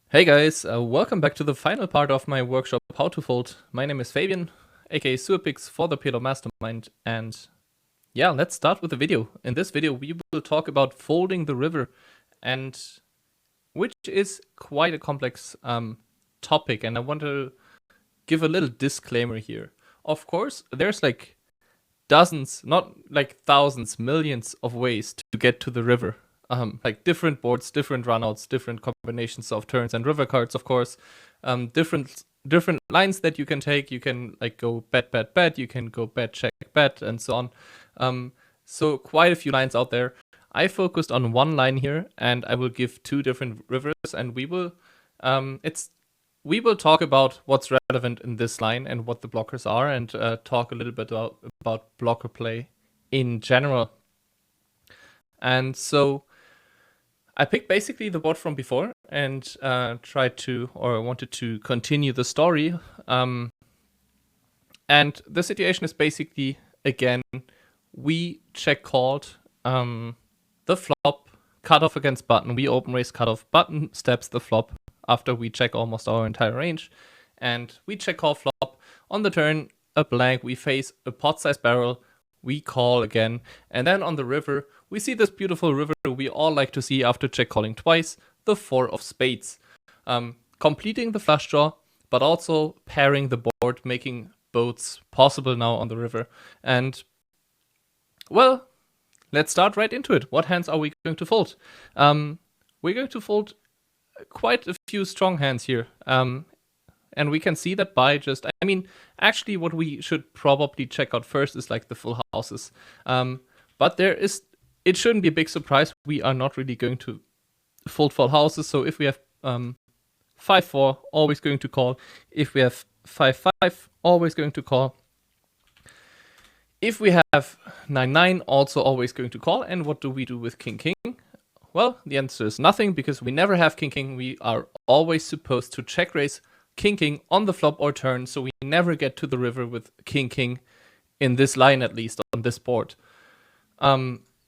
Hey guys, welcome back to the final part of my workshop How to Fold. My name is Fabian, aka Suapix for the PLO Mastermind, and yeah, let's start with the video. In this video, we will talk about folding the river, and which is quite a complex topic, and I want to give a little disclaimer here. Of course, there's like dozens, not like thousands, millions of ways to get to the river. Like different boards, different runouts, different combinations of turns and river cards, of course. Different lines that you can take. You can like go bet, bet, bet. You can go bet, check, bet, and so on. So quite a few lines out there. I focused on one line here, and I will give two different rivers, and we will talk about what's relevant in this line and what the blockers are, and talk a little bit about blocker play in general. And so I picked basically the board from before and wanted to continue the story. And the situation is basically, again, we check called the flop, cut off against button. We open raise cut off, button steps the flop after we check almost our entire range. And we check call flop. On the turn, a blank, we face a pot-sized barrel, we call again. And then on the river, we see this beautiful river we all like to see after check calling twice, the four of spades. Completing the flush draw, but also pairing the board, making boats possible now on the river. And, well, let's start right into it. What hands are we going to fold? We're going to fold quite a few strong hands here. And we can see that by just, actually what we should probably check out first is like the full houses. But it shouldn't be a big surprise. We are not really going to fold full houses. So if we have 5-4, always going to call. If we have 5-5, always going to call. If we have 9-9, also always going to call. And what do we do with king-king? Well, the answer is nothing, because we never have king-king. We are always supposed to check raise king-king on the flop or turn, so we never get to the river with king-king in this line, at least on this board.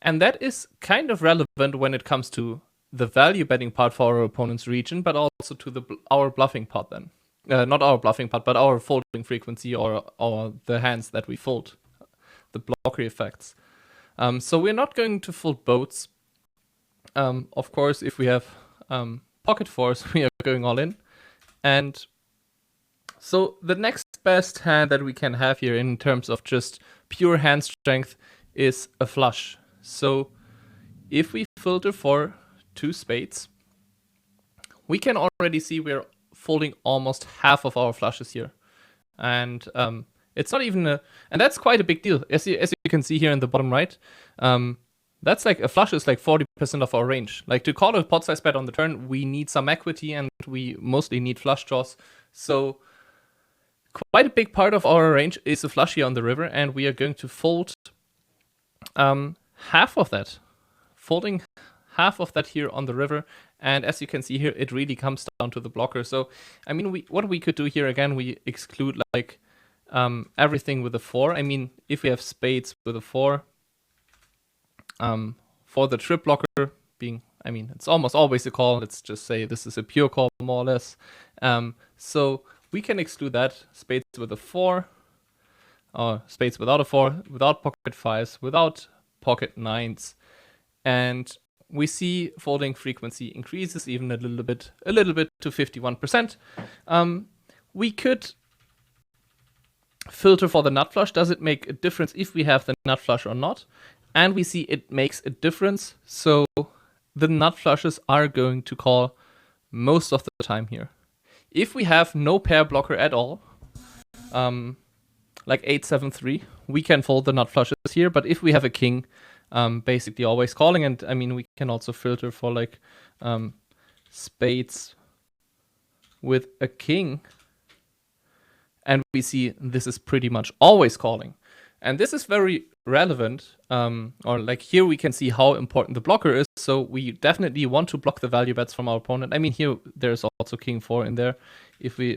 And that is kind of relevant when it comes to the value betting part for our opponent's region, but also to our bluffing part then. Not our bluffing part, but our folding frequency or the hands that we fold, the blocker effects. So we're not going to fold boats. Of course, if we have pocket fours, we are going all in. And so the next best hand that we can have here in terms of just pure hand strength is a flush. So if we filter for two spades, we can already see we're folding almost half of our flushes here. And it's not even and that's quite a big deal. As you can see here in the bottom right, that's like a flush is like 40% of our range. Like to call a pot size bet on the turn, we need some equity and we mostly need flush draws. So quite a big part of our range is a flush here on the river, and we are going to fold half of that. Folding half of that here on the river, and as you can see here, it really comes down to the blocker. So, what we could do here again, we exclude like everything with a 4. If we have spades with a 4, for the trip blocker being, it's almost always a call. Let's just say this is a pure call, more or less. So we can exclude that. Spades with a 4, or spades without a 4, without pocket 5s, without pocket 9s. And we see folding frequency increases even a little bit to 51%. We could filter for the nut flush. Does it make a difference if we have the nut flush or not? And we see it makes a difference. So the nut flushes are going to call most of the time here. If we have no pair blocker at all, like 8-7-3, we can fold the nut flushes here. But if we have a king, basically always calling. And we can also filter for like spades with a king. And we see this is pretty much always calling. And this is very relevant, or like here we can see how important the blocker is. So we definitely want to block the value bets from our opponent. Here there's also king 4 in there,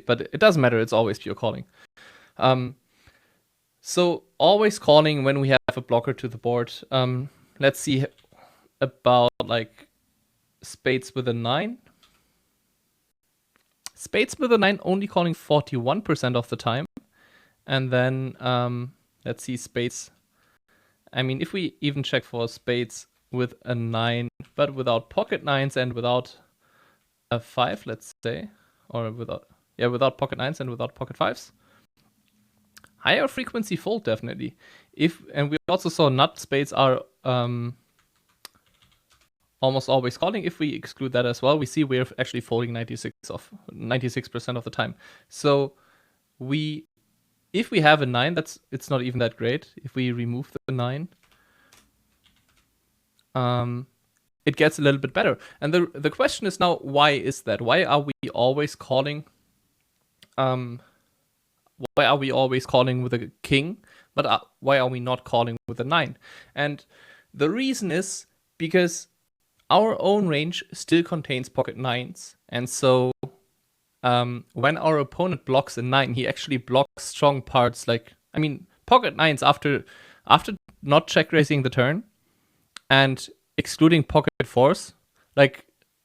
but it doesn't matter. It's always pure calling. So always calling when we have a blocker to the board. Let's see about like spades with a 9. Spades with a 9 only calling 41% of the time. And then let's see spades. I mean, if we even check for spades with a 9, but without pocket 9s and without a 5, let's say, or without pocket 9s and without pocket 5s. Higher frequency fold, definitely. And we also saw nut spades are almost always calling. If we exclude that as well, we see we're actually folding 96% of the time. So if we have a 9, it's not even that great. If we remove the 9, it gets a little bit better. And the question is now, why is that? Why are we always calling? Why are we always calling with a king, but why are we not calling with a 9? And the reason is because our own range still contains pocket 9s, and so when our opponent blocks a 9, he actually blocks strong parts pocket 9s after not check raising the turn and excluding pocket 4s,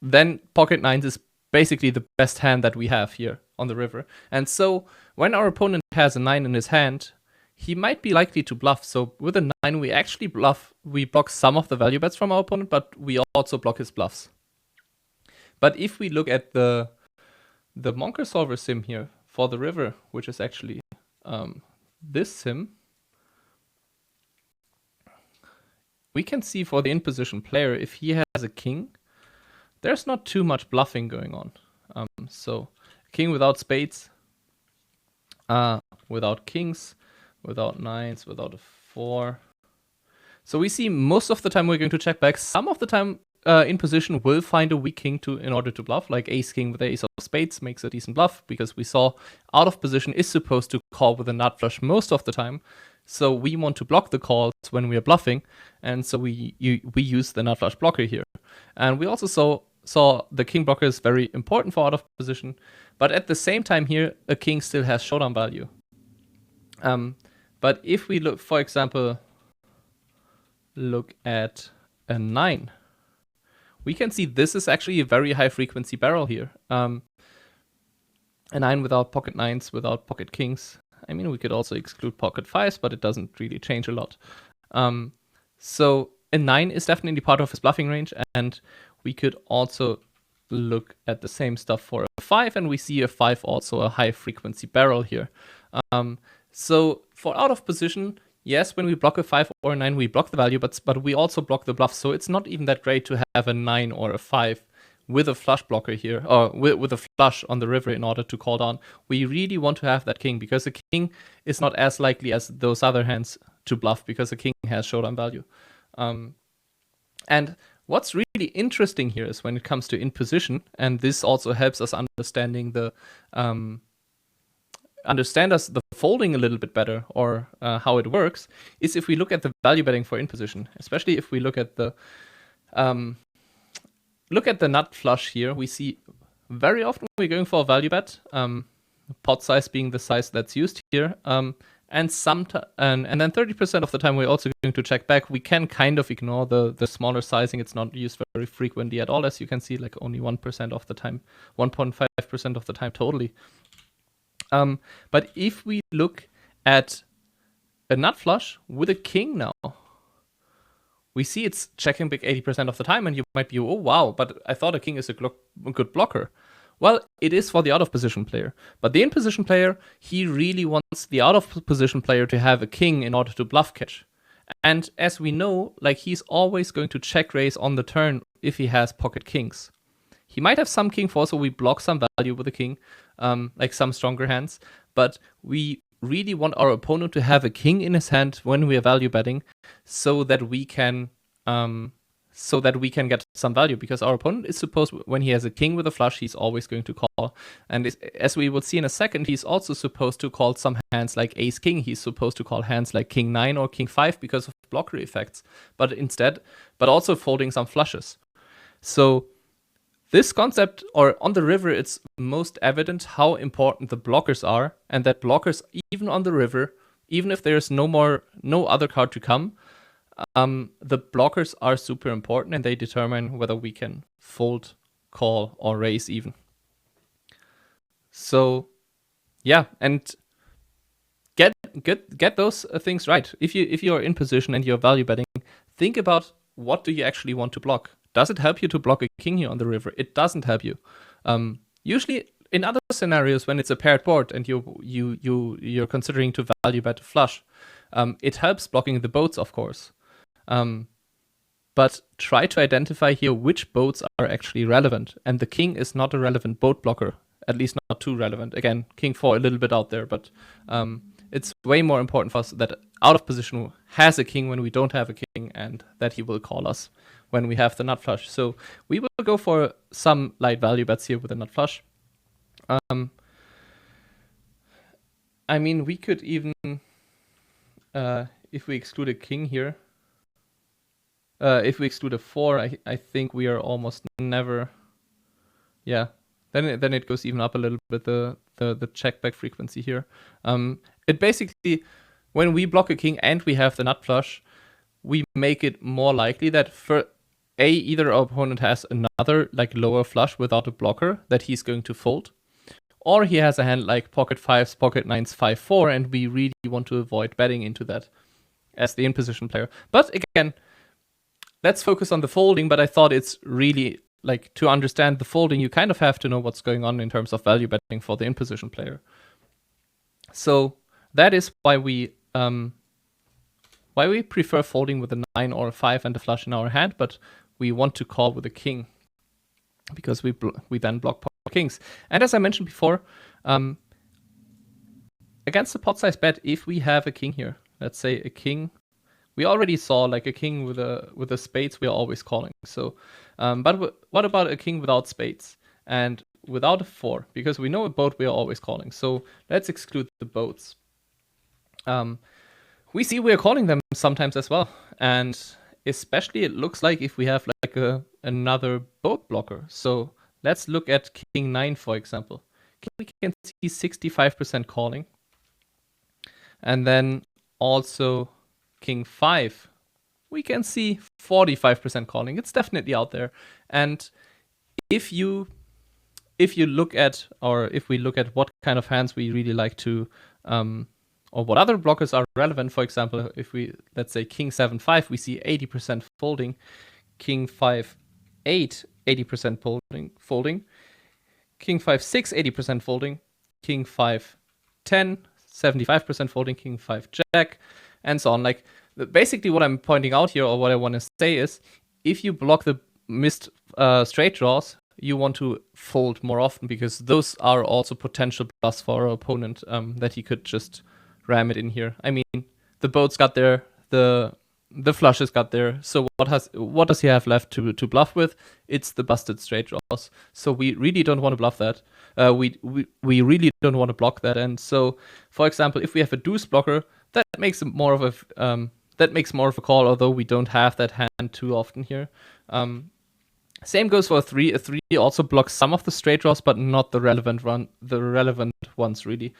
then pocket 9s is basically the best hand that we have here on the river. And so when our opponent has a 9 in his hand, he might be likely to bluff. So with a 9, we actually bluff. We block some of the value bets from our opponent, but we also block his bluffs. But if we look at the Monker Solver sim here for the river, which is actually this sim, we can see for the in-position player, if he has a king, there's not too much bluffing going on. So king without spades, without kings, without 9s, without a 4. So we see most of the time we're going to check back. Some of the time in position will find a weak king in order to bluff, like ace king with ace of spades makes a decent bluff, because we saw out of position is supposed to call with a nut flush most of the time. So we want to block the calls when we are bluffing, and so we use the nut flush blocker here. And we also saw the king blocker is very important for out of position, but at the same time here, a king still has showdown value. But if we look, for example, look at a 9, we can see this is actually a very high frequency barrel here. A 9 without pocket 9s, without pocket kings. I mean, we could also exclude pocket 5s, but it doesn't really change a lot. So a 9 is definitely part of his bluffing range, and we could also look at the same stuff for a 5, and we see a 5 also a high frequency barrel here. So for out of position, yes, when we block a 5 or a 9, we block the value, but we also block the bluff. So it's not even that great to have a 9 or a 5 with a flush blocker here, or with a flush on the river in order to call down. We really want to have that king, because a king is not as likely as those other hands to bluff, because a king has showdown value. And what's really interesting here is when it comes to in position, and this also helps us understand the folding a little bit better, or how it works, is if we look at the value betting for in position, especially if we look at the nut flush here, we see very often we're going for a value bet, pot size being the size that's used here, and then 30% of the time we're also going to check back. We can kind of ignore the smaller sizing. It's not used very frequently at all, as you can see, like only 1% of the time, 1.5% of the time totally. But if we look at a nut flush with a king now, we see it's checking big 80% of the time, and you might be, oh wow, but I thought a king is a good blocker. Well, it is for the out of position player, but the in position player, he really wants the out of position player to have a king in order to bluff catch. And as we know, he's always going to check raise on the turn if he has pocket kings. He might have some king 4, so we block some value with a king, like some stronger hands, but we really want our opponent to have a king in his hand when we are value betting, so that we can get some value, because our opponent is supposed, when he has a king with a flush, he's always going to call. And as we will see in a second, he's also supposed to call some hands like ace king. He's supposed to call hands like king 9 or king 5 because of blocker effects, but also folding some flushes. So this concept, or on the river, it's most evident how important the blockers are, and that blockers, even on the river, even if there's no other card to come, the blockers are super important, and they determine whether we can fold, call, or raise even. So yeah, and get those things right. If you are in position and you're value betting, think about what do you actually want to block. Does it help you to block a king here on the river? It doesn't help you. Usually, in other scenarios, when it's a paired board and you're considering to value bet a flush, it helps blocking the boats, of course. But try to identify here which boats are actually relevant. And the king is not a relevant boat blocker, at least not too relevant. Again, king 4 a little bit out there, but it's way more important for us that out of position has a king when we don't have a king, and that he will call us when we have the nut flush. So we will go for some light value bets here with a nut flush. I mean, we could even, if we exclude a king here, if we exclude a 4, I think we are almost never, yeah. Then it goes even up a little bit, the check back frequency here. It basically, when we block a king and we have the nut flush, we make it more likely that for either our opponent has another like lower flush without a blocker that he's going to fold, or he has a hand like pocket 5s, pocket 9s, 5-4, and we really want to avoid betting into that as the in position player. But again, let's focus on the folding, but I thought it's really like to understand the folding, you kind of have to know what's going on in terms of value betting for the in position player. So that is why we prefer folding with a 9 or a 5 and a flush in our hand, but we want to call with a king because we then block kings. And as I mentioned before, against the pot size bet, if we have a king here, let's say a king, we already saw like a king with a spades, we are always calling. So, but what about a king without spades and without a 4? Because we know a boat we are always calling. So let's exclude the boats. We see we are calling them sometimes as well, and especially it looks like if we have like another boat blocker. So let's look at king 9, for example. We can see 65% calling, and then also king 5, we can see 45% calling. It's definitely out there. And if you look at, or if we look at what kind of hands we really like to, or what other blockers are relevant, for example, if we, let's say king 7-5, we see 80% folding, king 5-8, 80% folding, king 5-6, 80% folding, king 5-10, 75% folding, king 5-jack, and so on. Like, basically what I'm pointing out here, or what I want to say is, if you block the missed straight draws, you want to fold more often, because those are also potential plus for our opponent, that he could just ram it in here. I mean, the boats got there, the flushes got there, so what does he have left to bluff with? It's the busted straight draws. So we really don't want to bluff that. We really don't want to block that. And so, for example, if we have a deuce blocker, that makes more of a call, although we don't have that hand too often here. Same goes for a 3. A 3 also blocks some of the straight draws, but not the relevant ones really.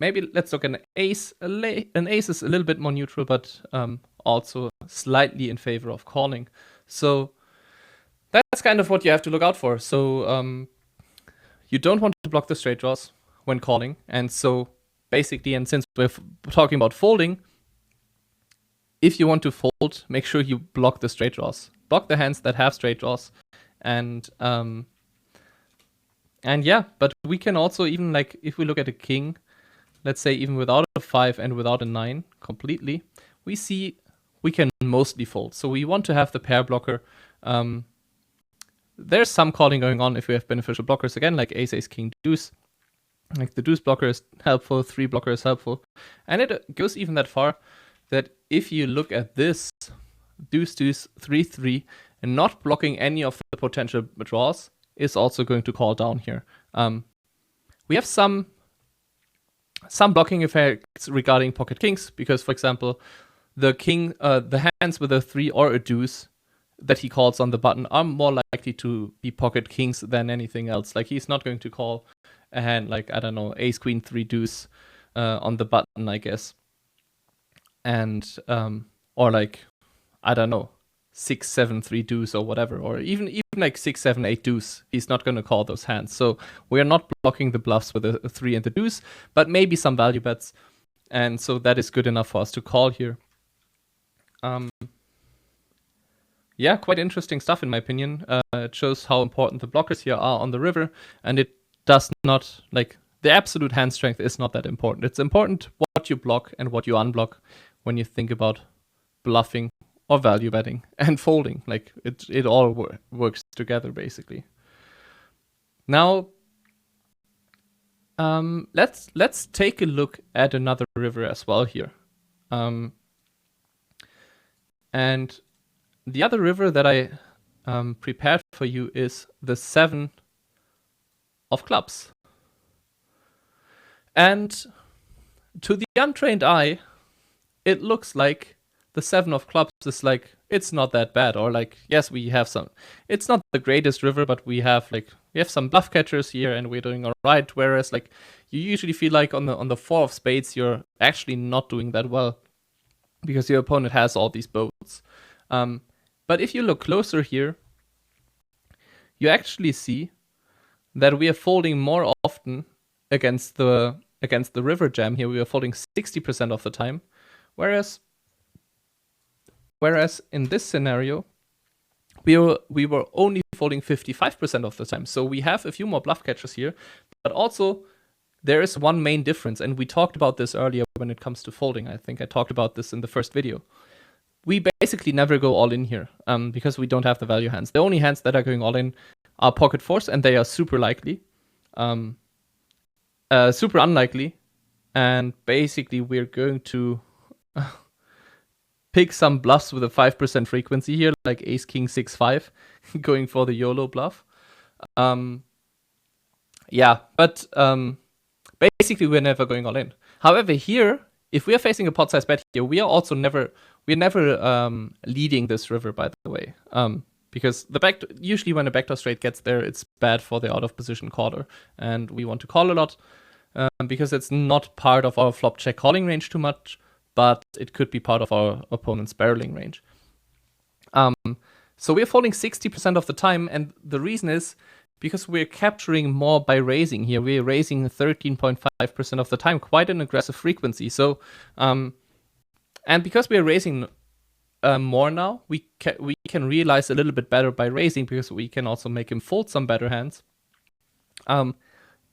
Maybe let's look at an ace. An ace is a little bit more neutral, but also slightly in favor of calling. So that's kind of what you have to look out for. So you don't want to block the straight draws when calling. And so basically, and since we're talking about folding, if you want to fold, make sure you block the straight draws. Block the hands that have straight draws. And yeah, but we can also, even like if we look at a king, let's say even without a 5 and without a 9 completely, we see we can mostly fold. So we want to have the pair blocker. There's some calling going on if we have beneficial blockers, again, like ace, ace, king, deuce. Like the deuce blocker is helpful, 3 blocker is helpful. And it goes even that far that if you look at this, deuce, deuce, 3, 3, and not blocking any of the potential draws is also going to call down here. We have some blocking effects regarding pocket kings, because, for example, the king, the hands with a 3 or a deuce that he calls on the button are more likely to be pocket kings than anything else. Like, he's not going to call a hand like, I don't know, ace, queen, 3, deuce on the button, I guess. And, or like, I don't know, 6, 7, 3 deuce or whatever. Or even even like 6, 7, 8 deuce, he's not going to call those hands. So we are not blocking the bluffs with a 3 and the deuce, but maybe some value bets. And so that is good enough for us to call here. Yeah, quite interesting stuff in my opinion. It shows how important the blockers here are on the river, and it does not, like, the absolute hand strength is not that important. It's important what you block and what you unblock when you think about bluffing or value betting and folding. Like, it all works together basically. Now, let's take a look at another river as well here. And the other river that I prepared for you is the 7 of clubs. And to the untrained eye, it looks like the 7 of clubs is like, it's not that bad. Or like, yes, we have some, it's not the greatest river, but we have some bluff catchers here and we're doing all right. Whereas like you usually feel like on the 4 of spades, you're actually not doing that well because your opponent has all these boats. But if you look closer here, you actually see that we are folding more often against the river jam here. We are folding 60% of the time, whereas in this scenario, we were only folding 55% of the time. So we have a few more bluff catchers here, but also there is one main difference, and we talked about this earlier when it comes to folding. I think I talked about this in the first video. We basically never go all in here because we don't have the value hands. The only hands that are going all in are pocket fours, and they are super likely, super unlikely. And basically, we're going to pick some bluffs with a 5% frequency here, like ace, king, 6, 5, going for the YOLO bluff. Yeah, but basically, we're never going all in. However, here, if we are facing a pot size bet here, we are also never leading this river, by the way, because usually when a backdoor straight gets there, it's bad for the out of position caller, and we want to call a lot because it's not part of our flop check calling range too much, but it could be part of our opponent's barreling range. So we're folding 60% of the time, and the reason is because we're capturing more by raising here. We're raising 13.5% of the time, quite an aggressive frequency. So, and because we're raising more now, we can realize a little bit better by raising because we can also make him fold some better hands.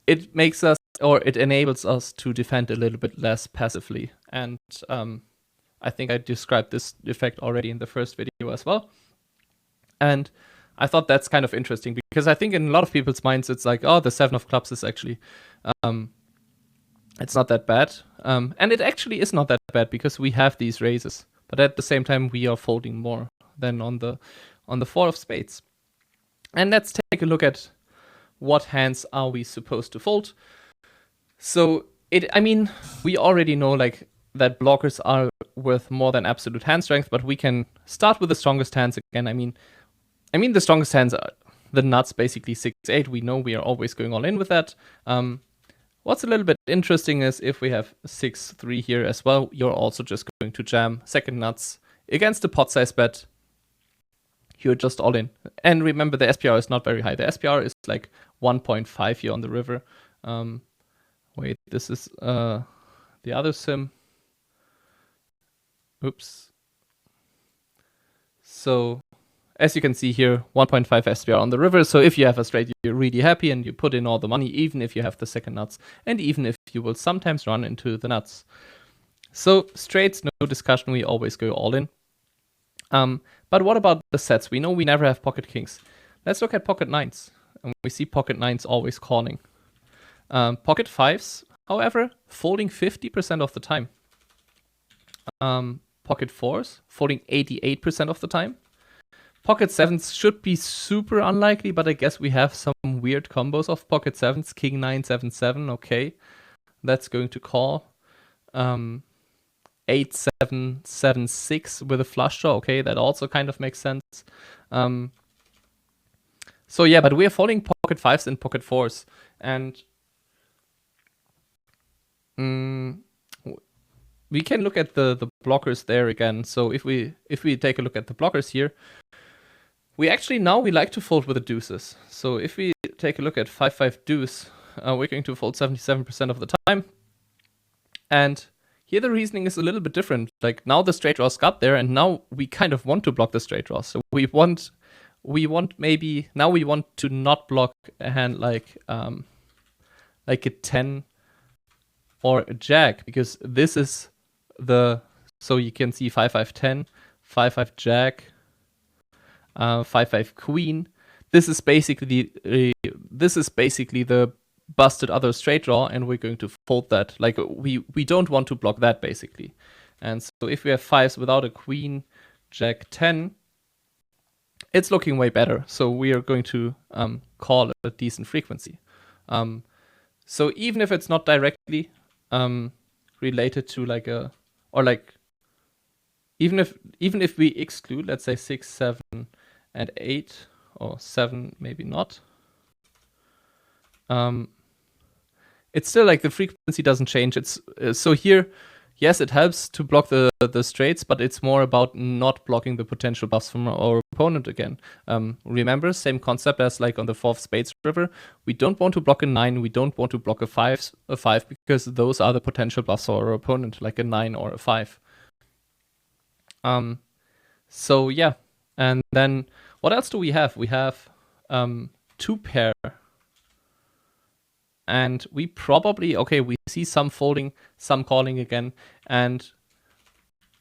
It makes us, or it enables us to defend a little bit less passively. And I think I described this effect already in the first video as well. And I thought that's kind of interesting because I think in a lot of people's minds, it's like, oh, the 7 of clubs is actually, it's not that bad. And it actually is not that bad because we have these raises. But at the same time, we are folding more than on the 4 of spades. And let's take a look at what hands are we supposed to fold. So we already know like that blockers are worth more than absolute hand strength, but we can start with the strongest hands again. I mean the strongest hands are the nuts, basically 6-8. We know we are always going all in with that. What's a little bit interesting is if we have 6-3 here as well, you're also just going to jam second nuts against the pot size bet. You're just all in. And remember, the SPR is not very high. The SPR is like 1.5 here on the river. Wait, this is the other sim. Oops. So as you can see here, 1.5 SPR on the river. So if you have a straight, you're really happy and you put in all the money, even if you have the second nuts, and even if you will sometimes run into the nuts. So straights, no discussion, we always go all in. But what about the sets? We know we never have pocket kings. Let's look at pocket nines. And we see pocket nines always calling. Pocket fives, however, folding 50% of the time. Pocket fours, folding 88% of the time. Pocket sevens should be super unlikely, but I guess we have some weird combos of pocket sevens. King 9, 7, 7, okay. That's going to call. 8, 7, 7, 6 with a flush draw, okay, that also kind of makes sense. So yeah, but we're folding pocket fives and pocket fours. And we can look at the blockers there again. So if we take a look at the blockers here, we actually now we like to fold with the deuces. So if we take a look at 5-5 deuce, we're going to fold 77% of the time. And here the reasoning is a little bit different. Like now the straight draws got there, and now we kind of want to block the straight draws. So we want to not block a hand like a 10 or a jack, because this is so you can see 5-5 10, 5-5 jack, 5-5 queen. This is basically the busted other straight draw, and we're going to fold that. Like we don't want to block that basically. And so if we have fives without a queen, jack 10, it's looking way better. So we are going to call a decent frequency. So even if it's not directly related to even if we exclude, let's say 6, 7, and 8, or 7 maybe not, it's still like the frequency doesn't change. It's so here, yes, it helps to block the straights, but it's more about not blocking the potential bluffs from our opponent again. Remember, same concept as like on the 4 of spades river. We don't want to block a 9. We don't want to block a 5 because those are the potential bluffs for our opponent, like a 9 or a 5. So yeah, and then what else do we have? We have 2 pair. And we probably, we see some folding, some calling again. And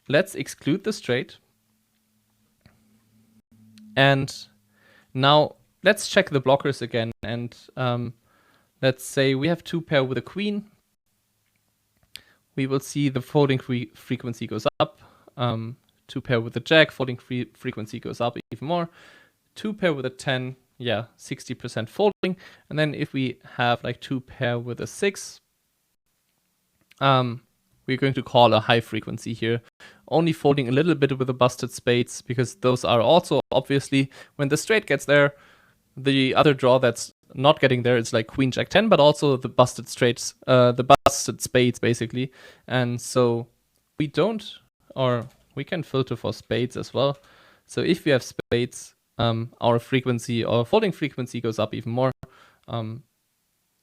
let's exclude the straight. And now let's check the blockers again. And let's say we have 2 pair with a queen. We will see the folding frequency goes up. 2 pair with a jack, folding frequency goes up even more. 2 pair with a 10. Yeah, 60% folding. And then if we have like 2 pair with a 6, we're going to call a high frequency here. Only folding a little bit with the busted spades, because those are also obviously, when the straight gets there, the other draw that's not getting there is like queen jack 10, but also the busted straights, the busted spades basically. And so we can filter for spades as well. So if we have spades, our folding frequency goes up even more.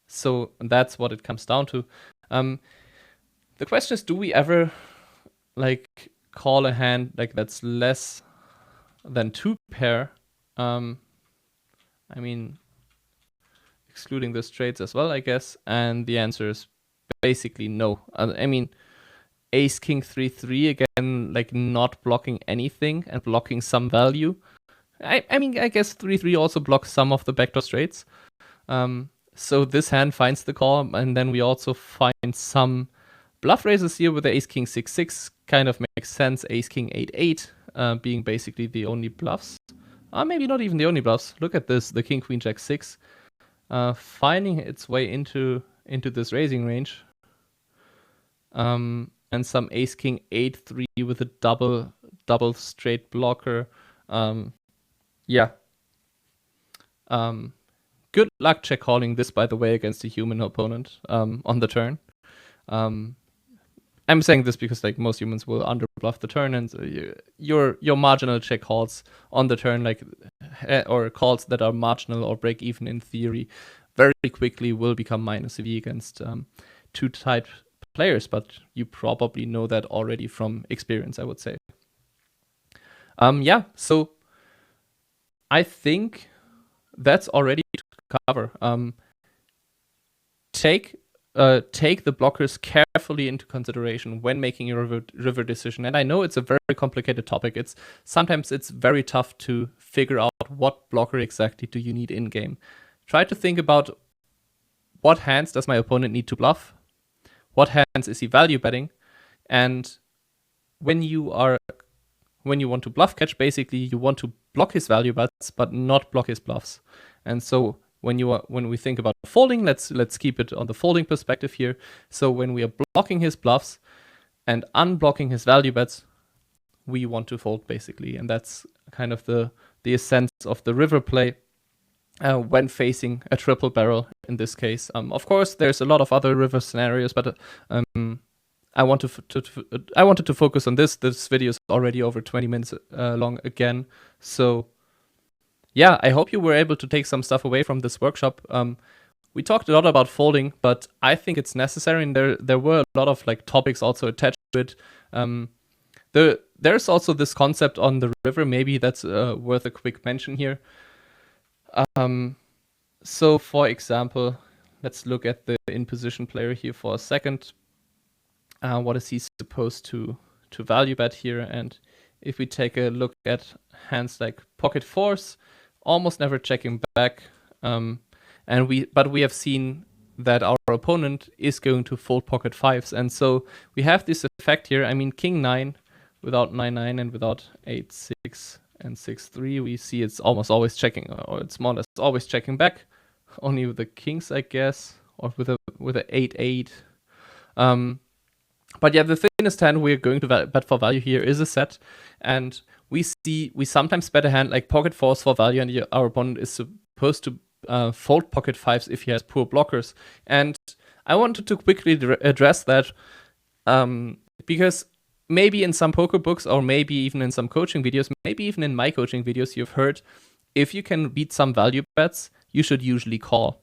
So that's what it comes down to. The question is, do we ever like call a hand like that's less than 2 pair? I mean, excluding the straights as well, I guess. And the answer is basically no. I mean, ace king 3-3 again, like not blocking anything and blocking some value. I mean, I guess 3-3 also blocks some of the backdoor straights. So this hand finds the call, and then we also find some bluff raises here with the ace king 6-6. Kind of makes sense. Ace king 8-8 being basically the only bluffs. Maybe not even the only bluffs. Look at this, the king queen jack 6 finding its way into this raising range. And some ace king 8-3 with a double straight blocker. Yeah. Good luck check calling this, by the way, against a human opponent on the turn. I'm saying this because like most humans will underbluff the turn, and your marginal check calls on the turn, like or calls that are marginal or break even in theory, very quickly will become minus EV against 2 tight players. But you probably know that already from experience, I would say. Yeah. So I think that's already to cover. Take the blockers carefully into consideration when making your river decision. And I know it's a very complicated topic. Sometimes it's very tough to figure out what blocker exactly do you need in game. Try to think about what hands does my opponent need to bluff, what hands is he value betting, and when you want to bluff catch, basically you want to block his value bets but not block his bluffs. And so when we think about folding, let's keep it on the folding perspective here. So when we are blocking his bluffs and unblocking his value bets, we want to fold basically, and that's kind of the essence of the river play when facing a triple barrel in this case. Of course, there's a lot of other river scenarios, but I wanted to focus on this. This video is already over 20 minutes long again, so yeah, I hope you were able to take some stuff away from this workshop. We talked a lot about folding, but I think it's necessary, and there were a lot of like topics also attached to it. There's also this concept on the river. Maybe that's worth a quick mention here. So, for example, let's look at the in position player here for a second. What is he supposed to value bet here? And if we take a look at hands like pocket fours, almost never checking back, but we have seen that our opponent is going to fold pocket fives, and so we have this effect here. I mean, king 9 without 9-9 and without 8-6 and 6-3, we see it's almost always checking, or it's more or less always checking back. Only with the kings, I guess, or with a 8-8. But yeah, the thinnest hand we're going to bet for value here is a set, and we sometimes bet a hand like pocket fours for value, and our opponent is supposed to fold pocket fives if he has poor blockers. And I wanted to quickly address that because maybe in some poker books, or maybe even in some coaching videos, maybe even in my coaching videos, you've heard if you can beat some value bets, you should usually call.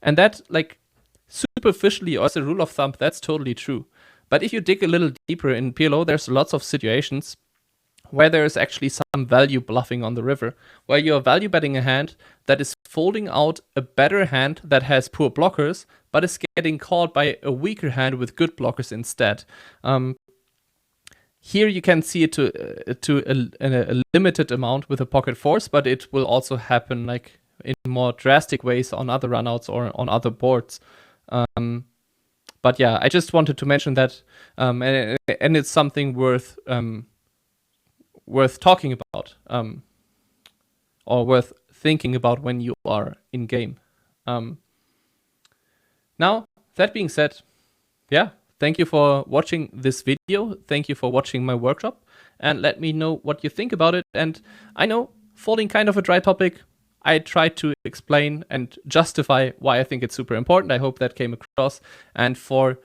And that, like, superficially, or as a rule of thumb, that's totally true. But if you dig a little deeper in PLO, there's lots of situations where there is actually some value bluffing on the river, where you're value betting a hand that is folding out a better hand that has poor blockers, but is getting called by a weaker hand with good blockers instead. Here you can see it to a limited amount with a pocket fours, but it will also happen like in more drastic ways on other runouts or on other boards. But yeah, I just wanted to mention that, and it's something worth talking about, or worth thinking about when you are in game. Now, that being said, yeah, thank you for watching this video. Thank you for watching my workshop, and let me know what you think about it. And I know folding kind of a dry topic. I tried to explain and justify why I think it's super important. I hope that came across. And for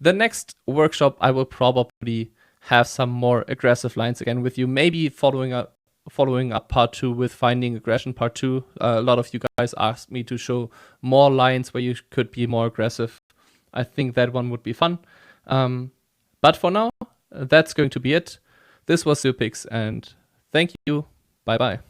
the next workshop, I will probably have some more aggressive lines again with you. Maybe following up part 2 with finding aggression part 2. A lot of you guys asked me to show more lines where you could be more aggressive. I think that one would be fun. But for now, that's going to be it. This was Picks, and thank you. Bye bye.